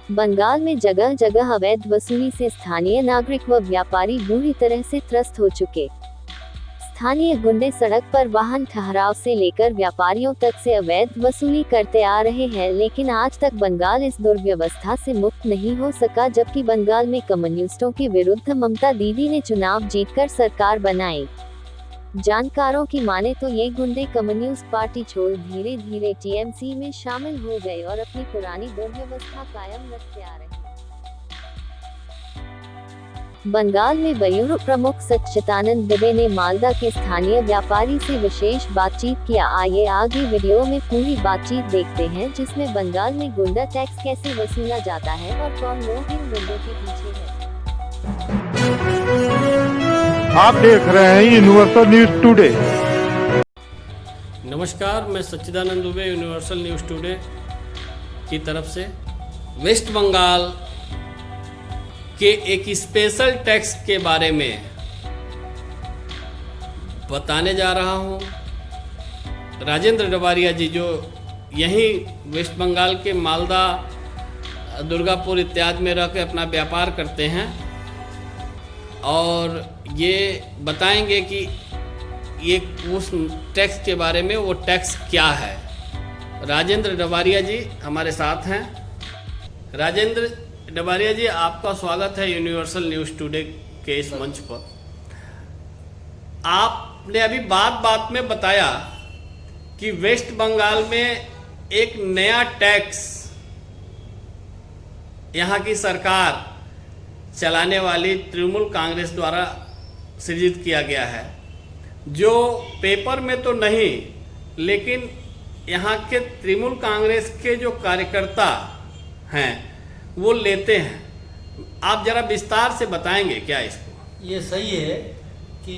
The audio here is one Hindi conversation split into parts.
बंगाल में जगह जगह अवैध वसूली से स्थानीय नागरिक व व्यापारी बुरी तरह से त्रस्त हो चुके। स्थानीय गुंडे सड़क पर वाहन ठहराव से लेकर व्यापारियों तक से अवैध वसूली करते आ रहे हैं, लेकिन आज तक बंगाल इस दुर्व्यवस्था से मुक्त नहीं हो सका। जबकि बंगाल में कम्युनिस्टों के विरुद्ध ममता दीदी ने चुनाव जीतकर सरकार बनाई। जानकारों की माने तो ये गुंडे कम्युनिस्ट पार्टी छोड़ धीरे धीरे टीएमसी में शामिल हो गए और अपनी पुरानी दुर्व्यवस्था कायम रखते आ रहे। बंगाल में ब्यूरो प्रमुख सच्चिदानंद दुबे ने मालदा के स्थानीय व्यापारी से विशेष बातचीत किया। आइए आगे वीडियो में पूरी बातचीत देखते हैं, जिसमें बंगाल में गुंडा टैक्स कैसे वसूला जाता है और कौन लोग इन गुंडों के पीछे हैं। आप देख रहे हैं यूनिवर्सल न्यूज टुडे। नमस्कार, मैं सच्चिदानंद दुबे यूनिवर्सल न्यूज टुडे की तरफ से वेस्ट बंगाल के एक स्पेशल टैक्स के बारे में बताने जा रहा हूं। राजेंद्र डबारिया जी, जो यहीं वेस्ट बंगाल के मालदा, दुर्गापुर इत्यादि में रह के अपना व्यापार करते हैं, और ये बताएंगे कि ये उस टैक्स के बारे में, वो टैक्स क्या है। राजेंद्र डबारिया जी हमारे साथ हैं। राजेंद्र डबारिया जी, आपका स्वागत है यूनिवर्सल न्यूज़ टुडे के इस मंच पर। आपने अभी बात बात में बताया कि वेस्ट बंगाल में एक नया टैक्स यहाँ की सरकार चलाने वाली तृणमूल कांग्रेस द्वारा सृजित किया गया है, जो पेपर में तो नहीं, लेकिन यहाँ के तृणमूल कांग्रेस के जो कार्यकर्ता हैं वो लेते हैं। आप जरा विस्तार से बताएंगे क्या इसको? ये सही है कि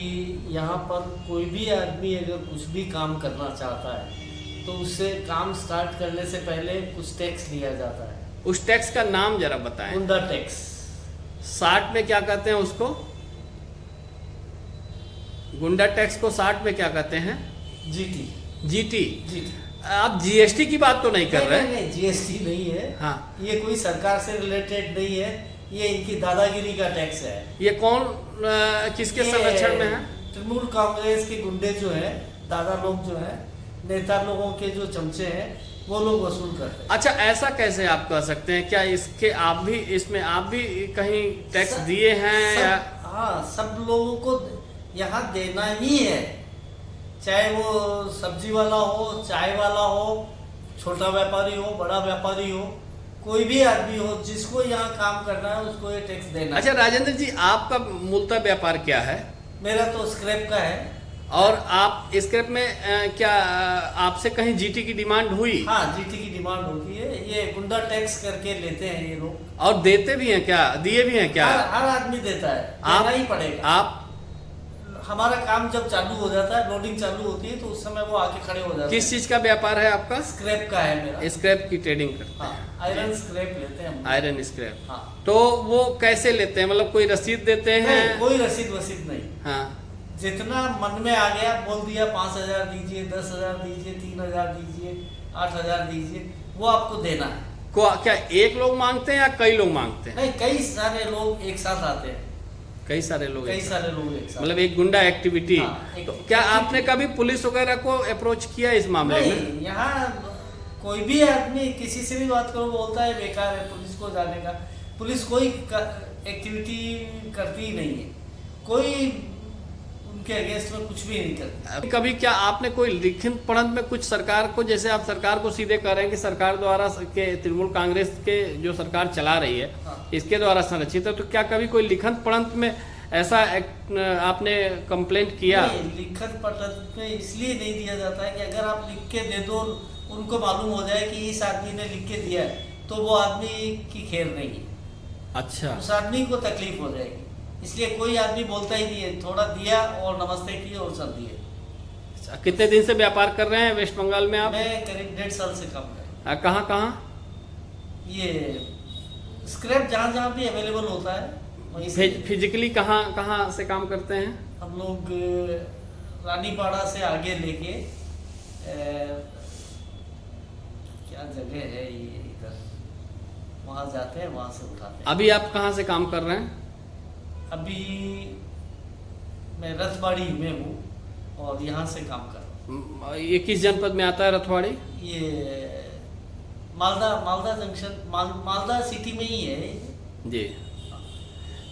यहाँ पर कोई भी आदमी अगर कुछ भी काम करना चाहता है तो उससे काम स्टार्ट करने से पहले कुछ टैक्स लिया जाता है। उस टैक्स का नाम जरा बताएं। गुंडा टैक्स। शार्ट में क्या कहते हैं उसको? गुंडा टैक्स को शार्ट में क्या कहते हैं? जीटी। जीटी। जीटी। आप जीएसटी की बात तो नहीं कर रहे? नहीं, जीएसटी नहीं है। हाँ, ये कोई सरकार से रिलेटेड नहीं है, ये इनकी दादागिरी का टैक्स है। ये कौन किसके संरक्षण में है? तृणमूल कांग्रेस के गुंडे जो है, दादा लोग जो है, नेता लोगों के जो चमचे हैं, वो लोग वसूल करते हैं। अच्छा, ऐसा कैसे आप कह सकते हैं? क्या इसके आप भी, इसमें आप भी कहीं टैक्स दिए हैं या? हाँ, सब लोगों को यहाँ देना ही है, चाहे वो सब्जी वाला हो, चाय वाला हो, छोटा व्यापारी हो, बड़ा व्यापारी हो, कोई भी आदमी हो, जिसको यहाँ काम करना है उसको ये टैक्स देना है। अच्छा राजेंद्र जी, आपका मूलतः व्यापार क्या है? मेरा तो स्क्रैप का है। और आप स्क्रैप में क्या आपसे कहीं जीटी की डिमांड हुई? हाँ, जीटी की डिमांड होती है। ये गुंडा टैक्स करके लेते हैं ये लोग। और देते भी हैं क्या? दिए भी हैं क्या? हर आदमी देता है, देना ही पड़ेगा। आप, हमारा काम जब चालू हो जाता है, लोडिंग चालू होती है, तो उस समय वो आके खड़े हो जाते हैं। किस चीज का व्यापार है आपका? स्क्रैप का है मेरा। स्क्रैप की ट्रेडिंग करते हैं। हाँ, आयरन स्क्रैप लेते हैं हम। Iron scrap. हाँ। तो वो कैसे लेते हैं? मतलब कोई रसीद देते हैं? नहीं, कोई रसीद वसीद नहीं। हाँ, जितना मन में आ गया बोल दिया, 5,000 दीजिए, 10,000 दीजिए, 3,000 दीजिए, 8,000 दीजिए, वो आपको देना है। क्या एक लोग मांगते हैं या कई लोग मांगते हैं? नहीं, कई सारे लोग एक साथ आते हैं। कई सारे लोग कई सारे लोग एक साथ। मतलब एक गुंडा एक्टिविटी। हाँ, तो क्या आपने कभी पुलिस वगैरह को अप्रोच किया इस मामले में? नहीं, यहाँ कोई भी आदमी किसी से भी बात करो बोलता है बेकार है पुलिस को जाने का। पुलिस कोई एक्टिविटी करती ही नहीं है, कोई उनके अगेंस्ट में कुछ भी नहीं करती। कभी क्या आपने कोई लिखित पढ़त में कुछ सरकार को, जैसे आप सरकार को सीधे कह रहे हैं कि सरकार द्वारा के तृणमूल कांग्रेस के जो सरकार चला रही है, हाँ, इसके द्वारा संरक्षित है, तो क्या कभी कोई लिखित पढ़त में ऐसा आपने कंप्लेंट किया? नहीं, लिखित पढ़त में इसलिए नहीं दिया जाता है कि अगर आप लिख के दे दो, उनको मालूम हो जाए कि इस आदमी ने लिख के दिया है, तो वो आदमी की खैर नहीं है। अच्छा। उस आदमी को तकलीफ हो जाएगी, इसलिए कोई आदमी बोलता ही नहीं है। थोड़ा दिया और नमस्ते किए और चल दिए। कितने दिन से व्यापार कर रहे हैं वेस्ट बंगाल में आप? मैं करीब 1.5 साल से काम कर रहा हूँ। कहाँ कहाँ? ये स्क्रैप जहाँ जहाँ भी अवेलेबल होता है वहीं से। फिजिकली कहाँ कहाँ से काम करते हैं? हम लोग रानीपाड़ा से आगे लेके क्या जगह है ये इधर, वहाँ जाते हैं, वहाँ से उठाते हैं। अभी आप कहाँ से काम कर रहे हैं? अभी मैं रथबाड़ी में हूँ और यहाँ से काम कर रहा हूँ। ये किस जनपद में आता है रथवाड़ी? ये मालदा जंक्शन, मालदा सिटी में ही है। जी।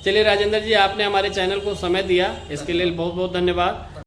चलिए राजेंद्र जी, आपने हमारे चैनल को समय दिया, इसके लिए बहुत बहुत धन्यवाद।